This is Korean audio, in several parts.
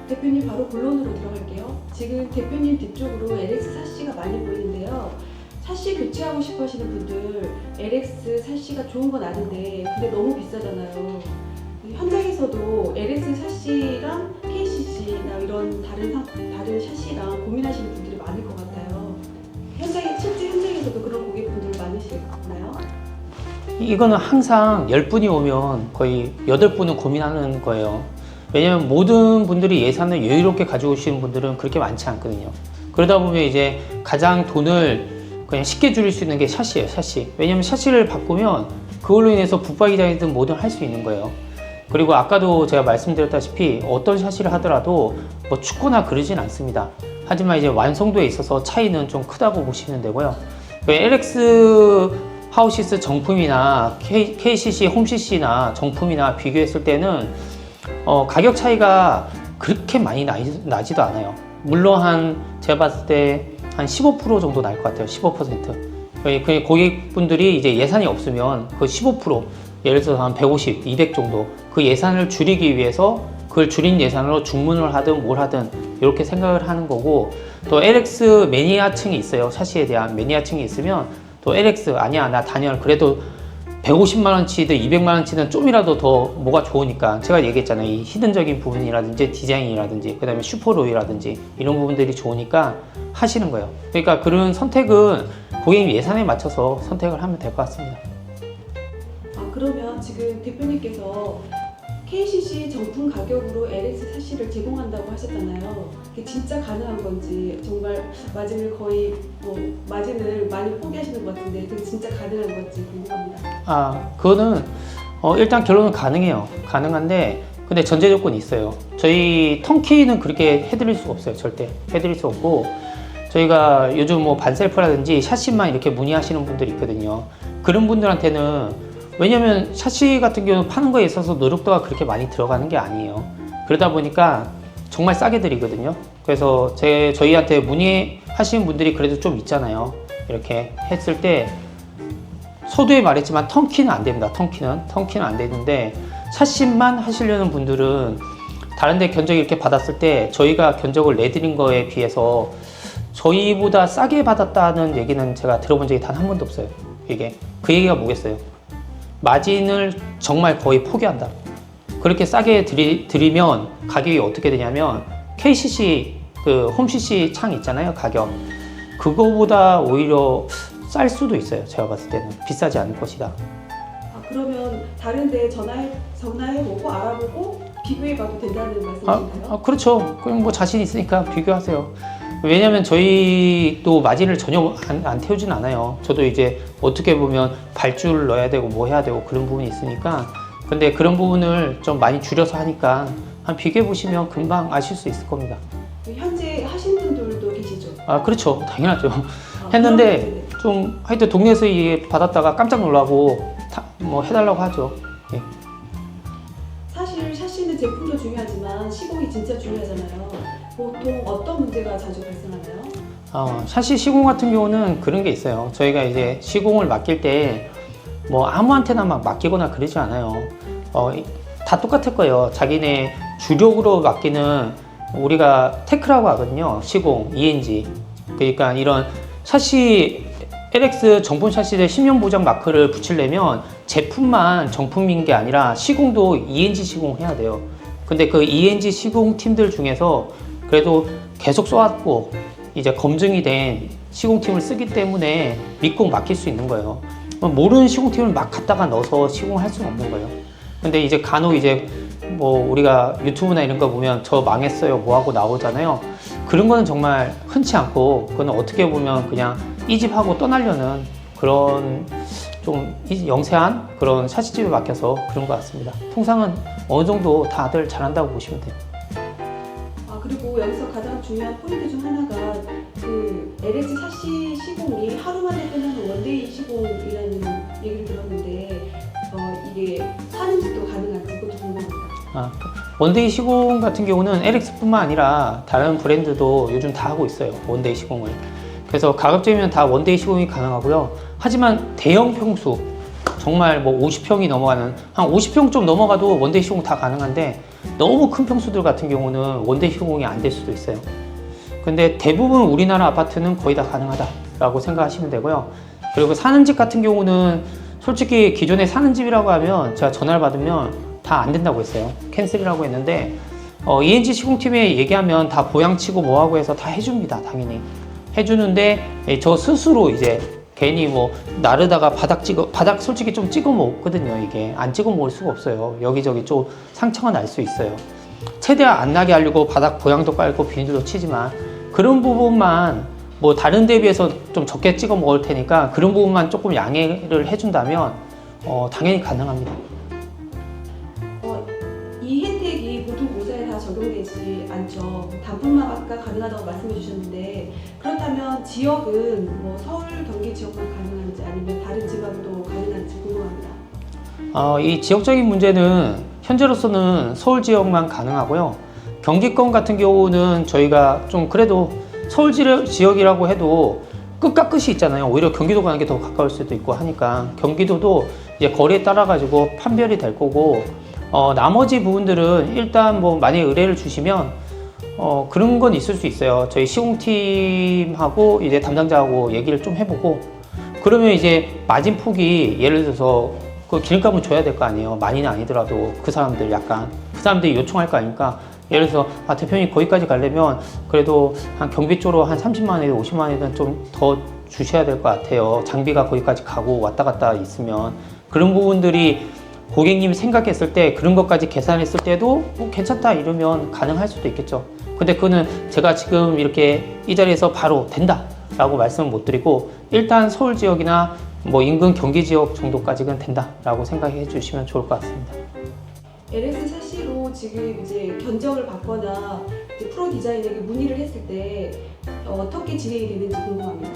대표님 바로 본론으로 들어갈게요. 지금 대표님 뒤쪽으로 LX 샤시가 많이 보이는데요. 샤시 교체하고 싶어 하시는 분들 LX 샤시가 좋은 건 아는데 근데 너무 비싸잖아요. 현장에서도 LX 샤시랑 KCC나 이런 다른 샤시랑 고민하시는 분들이 많을 것 같아요. 실제 현장에서도 그런 고객분들 많으시나요? 이거는 항상 10분이 오면 거의 8분은 고민하는 거예요. 왜냐면 모든 분들이 예산을 여유롭게 가지고 오시는 분들은 그렇게 많지 않거든요. 그러다 보면 이제 가장 돈을 그냥 쉽게 줄일 수 있는 게 샤시예요, 샤시. 왜냐면 샤시를 바꾸면 그걸로 인해서 붙박이장이든 뭐든 할 수 있는 거예요. 그리고 아까도 제가 말씀드렸다시피 어떤 샤시를 하더라도 뭐 춥거나 그러진 않습니다. 하지만 이제 완성도에 있어서 차이는 좀 크다고 보시면 되고요. LX 하우시스 정품이나 KCC, 홈CC나 정품이나 비교했을 때는 가격 차이가 그렇게 많이 나지도 않아요. 물론 제가 봤을 때 한 15% 정도 날 것 같아요. 15%. 고객분들이 이제 예산이 없으면 그 15%, 예를 들어서 한 150, 200 정도 그 예산을 줄이기 위해서 그걸 줄인 예산으로 주문을 하든 뭘 하든 이렇게 생각을 하는 거고, 또 LX 매니아층이 있어요. 샤시에 대한 매니아층이 있으면 또 LX 아니야 나 단열 그래도 150만원치든 200만원치든 좀이라도 더 뭐가 좋으니까, 제가 얘기했잖아요. 이 히든적인 부분이라든지 디자인이라든지 그 다음에 슈퍼로이라든지 이런 부분들이 좋으니까 하시는 거예요. 그러니까 그런 선택은 고객님 예산에 맞춰서 선택을 하면 될 것 같습니다. 그러면 지금 대표님께서 KCC 정품 가격으로 LX 샤시를 제공한다고 하셨잖아요. 그게 진짜 가능한 건지, 정말 마진을 많이 포기하시는 것 같은데 그게 진짜 가능한 건지 궁금합니다. 그거는 일단 결론은 가능해요. 가능한데 근데 전제 조건이 있어요. 저희 턴키는 그렇게 해드릴 수가 없어요. 절대 해드릴 수 없고, 저희가 요즘 뭐 반셀프라든지 샤시만 이렇게 문의하시는 분들이 있거든요. 그런 분들한테는, 왜냐면 샤시 같은 경우는 파는 거에 있어서 노력도가 그렇게 많이 들어가는 게 아니에요. 그러다 보니까 정말 싸게 드리거든요. 그래서 저희한테 문의하시는 분들이 그래도 좀 있잖아요. 이렇게 했을 때 서두에 말했지만 턴키는 안 됩니다. 턴키는 안 되는데, 샤시만 하시려는 분들은 다른 데 견적 이렇게 받았을 때 저희가 견적을 내드린 거에 비해서 저희보다 싸게 받았다는 얘기는 제가 들어본 적이 단 한 번도 없어요. 그 얘기가 뭐겠어요? 마진을 정말 거의 포기한다. 그렇게 싸게 드리면 가격이 어떻게 되냐면, KCC 그 홈CC 창 있잖아요. 가격 그거보다 오히려 쌀 수도 있어요. 제가 봤을 때는 비싸지 않을 것이다. 그러면 다른 데 전화해보고 알아보고 비교해봐도 된다는 말씀이신가요? 그렇죠. 그럼 뭐 자신 있으니까 비교하세요. 왜냐면 저희도 마진을 전혀 안 태우진 않아요. 저도 이제 어떻게 보면 발주를 넣어야 되고 뭐 해야 되고 그런 부분이 있으니까. 근데 그런 부분을 좀 많이 줄여서 하니까 한 비교해 보시면 금방 아실 수 있을 겁니다. 현재 하신 분들도 계시죠? 그렇죠. 당연하죠. 했는데 좀 하여튼 동네에서 받았다가 깜짝 놀라고 뭐 해달라고 하죠. 예. 사실 샤시는 제품도 중요하지만 시공이 진짜 중요하잖아요. 보통 어떤 문제가 자주 발생하나요? 샤시 시공 같은 경우는 그런 게 있어요. 저희가 이제 시공을 맡길 때 뭐 아무한테나 막 맡기거나 그러지 않아요. 다 똑같을 거예요. 자기네 주력으로 맡기는, 우리가 테크라고 하거든요. 시공, ENG. 그러니까 이런 샤시, LX 정품 샤시들 10년 보장 마크를 붙이려면 제품만 정품인 게 아니라 시공도 ENG 시공해야 돼요. 근데 그 ENG 시공 팀들 중에서 그래도 계속 써왔고 이제 검증이 된 시공팀을 쓰기 때문에 믿고 맡길 수 있는 거예요. 모르는 시공팀을 막 갖다가 넣어서 시공할 수는 없는 거예요. 근데 이제 간혹 뭐 우리가 유튜브나 이런 거 보면 저 망했어요 뭐 하고 나오잖아요. 그런 거는 정말 흔치 않고, 그거는 어떻게 보면 그냥 이집하고 떠나려는 그런 좀 영세한 그런 샤시집에 맡겨서 그런 것 같습니다. 통상은 어느 정도 다들 잘한다고 보시면 돼요. 그리고 여기서 가장 중요한 포인트 중 하나가 그 LX 샤시 시공이 하루 만에 끝나는 원데이 시공이라는 얘기를 들었는데 이게 사는지도 가능한지 그것도 궁금합니다. 원데이 시공 같은 경우는 LX뿐만 아니라 다른 브랜드도 요즘 다 하고 있어요. 원데이 시공을. 그래서 가급적이면 다 원데이 시공이 가능하고요. 하지만 대형 평수, 정말 뭐 50평이 넘어가는, 한 50평 좀 넘어가도 원데이 시공 다 가능한데, 너무 큰 평수들 같은 경우는 원대 시공이 안 될 수도 있어요. 근데 대부분 우리나라 아파트는 거의 다 가능하다라고 생각하시면 되고요. 그리고 사는 집 같은 경우는 솔직히 기존에 사는 집이라고 하면 제가 전화를 받으면 다 안 된다고 했어요. 캔슬이라고 했는데 ENG 시공팀에 얘기하면 다 보양치고 뭐하고 해서 다 해줍니다. 당연히 해주는데 저 스스로 이제 괜히 뭐 나르다가 바닥 솔직히 좀 찍어 먹거든요. 이게 안 찍어 먹을 수가 없어요. 여기저기 좀 상처가 날 수 있어요. 최대한 안 나게 하려고 바닥 보양도 깔고 비닐도 치지만 그런 부분만 뭐 다른 데 비해서 좀 적게 찍어 먹을 테니까 그런 부분만 조금 양해를 해준다면 당연히 가능합니다. 이 혜택이 보통 공사에 다 적용되지 않죠. 단품만 아까 가능하다고 말씀해 주셨는데 그렇다면 지역은 뭐 서울, 경기 지역만 가능한지 아니면 다른 지방도 가능한지 궁금합니다. 이 지역적인 문제는 현재로서는 서울 지역만 가능하고요. 경기권 같은 경우는 저희가 좀 그래도 서울 지역이라고 해도 끝과 끝이 있잖아요. 오히려 경기도 가는 게 더 가까울 수도 있고 하니까 경기도도 이제 거리에 따라 가지고 판별이 될 거고 나머지 부분들은 일단 뭐 만약에 의뢰를 주시면 그런 건 있을 수 있어요. 저희 시공팀하고 이제 담당자하고 얘기를 좀 해보고 그러면 이제 마진 폭이 예를 들어서 그 기름값은 줘야 될 거 아니에요. 많이는 아니더라도 그 사람들이 요청할 거 아닙니까? 예를 들어서 대표님 거기까지 가려면 그래도 한 경비 쪽으로 한 30만 원이든 50만 원이든 좀 더 주셔야 될 것 같아요. 장비가 거기까지 가고 왔다 갔다 있으면 그런 부분들이 고객님이 생각했을 때 그런 것까지 계산했을 때도 괜찮다 이러면 가능할 수도 있겠죠. 근데 그거는 제가 지금 이렇게 이 자리에서 바로 된다 라고 말씀을 못 드리고 일단 서울 지역이나 뭐 인근 경기 지역 정도까지는 된다 라고 생각해 주시면 좋을 것 같습니다. LS 샤시로 지금 이제 견적을 받거나 이제 프로 디자인에게 문의를 했을 때 어떻게 진행이 되는지 궁금합니다.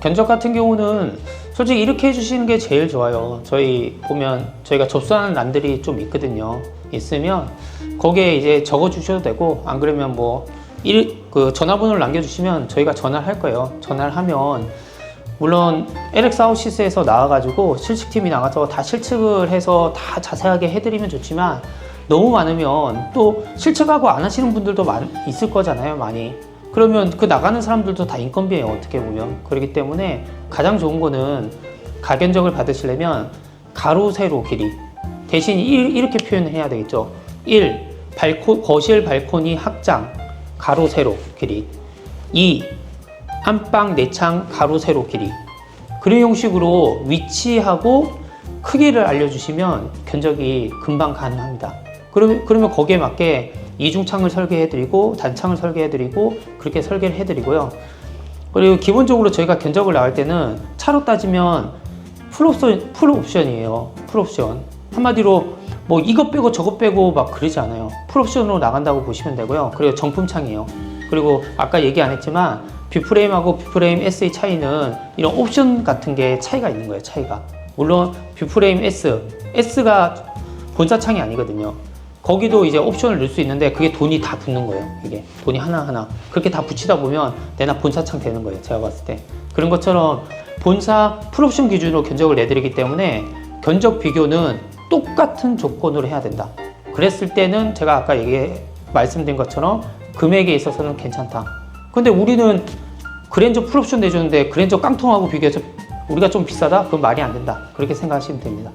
견적 같은 경우는 솔직히 이렇게 해주시는 게 제일 좋아요. 저희 보면 저희가 접수하는欄들이 좀 있거든요. 있으면 거기에 이제 적어 주셔도 되고 안 그러면 그 전화번호를 남겨주시면 저희가 전화를 할 거예요. 전화를 하면 물론 LX 아웃시스에서 나와가지고 실측팀이 나가서 다 실측을 해서 다 자세하게 해드리면 좋지만 너무 많으면 또 실측하고 안 하시는 분들도 있을 거잖아요. 많이. 그러면 그 나가는 사람들도 다 인건비예요. 어떻게 보면. 그렇기 때문에 가장 좋은 거는 가견적을 받으시려면 가로 세로 길이 대신 이렇게 표현을 해야 되겠죠. 1. 거실 발코니 확장 가로 세로 길이 2. 안방 내창 가로 세로 길이 그런 형식으로 위치하고 크기를 알려주시면 견적이 금방 가능합니다. 그러면 거기에 맞게 이중창을 설계해드리고 단창을 설계해드리고 그렇게 설계를 해드리고요. 그리고 기본적으로 저희가 견적을 나갈 때는 차로 따지면 풀옵션이에요. 풀옵션. 한마디로 뭐 이것 빼고 저것 빼고 막 그러지 않아요. 풀옵션으로 나간다고 보시면 되고요. 그리고 정품창이에요. 그리고 아까 얘기 안 했지만 뷰프레임하고 뷰프레임 S의 차이는 이런 옵션 같은 게 차이가 있는 거예요. 차이가. 물론 뷰프레임 S가 본사창이 아니거든요. 거기도 이제 옵션을 넣을 수 있는데 그게 돈이 다 붙는 거예요. 이게 돈이 하나하나 그렇게 다 붙이다 보면 내나 본사창 되는 거예요. 제가 봤을 때 그런 것처럼 본사 풀옵션 기준으로 견적을 내드리기 때문에 견적 비교는 똑같은 조건으로 해야 된다. 그랬을 때는 제가 아까 말씀드린 것처럼 금액에 있어서는 괜찮다. 근데 우리는 그랜저 풀옵션 내주는데 그랜저 깡통하고 비교해서 우리가 좀 비싸다? 그건 말이 안 된다. 그렇게 생각하시면 됩니다.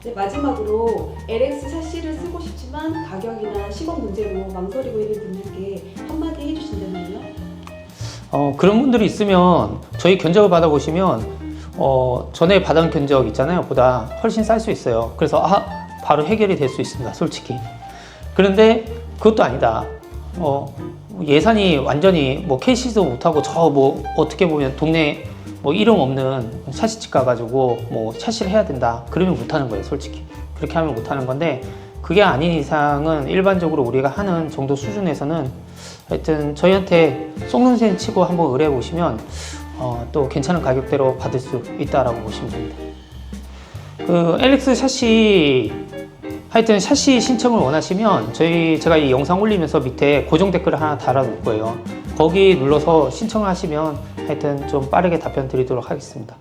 네, 마지막으로 LX 샤시를 쓰고 싶지만 가격이나 시공 문제로 망설이고 있는 분들께 한마디 해주신다면요? 그런 분들이 있으면 저희 견적을 받아보시면 전에 받은 견적 있잖아요. 보다 훨씬 쌀 수 있어요. 그래서 바로 해결이 될 수 있습니다. 솔직히. 그런데 그것도 아니다. 예산이 완전히 캐시도 못하고 어떻게 보면 동네 이름 없는 샤시집 가가지고 샤시를 해야 된다. 그러면 못하는 거예요. 솔직히. 그렇게 하면 못하는 건데 그게 아닌 이상은 일반적으로 우리가 하는 정도 수준에서는 하여튼 저희한테 쏙는 셈 치고 한번 의뢰해 보시면 또 괜찮은 가격대로 받을 수 있다라고 보시면 됩니다. 그 LX 샤시 하여튼 샤시 신청을 원하시면 제가 이 영상 올리면서 밑에 고정 댓글을 하나 달아 놓을 거예요. 거기 눌러서 신청을 하시면 하여튼 좀 빠르게 답변 드리도록 하겠습니다.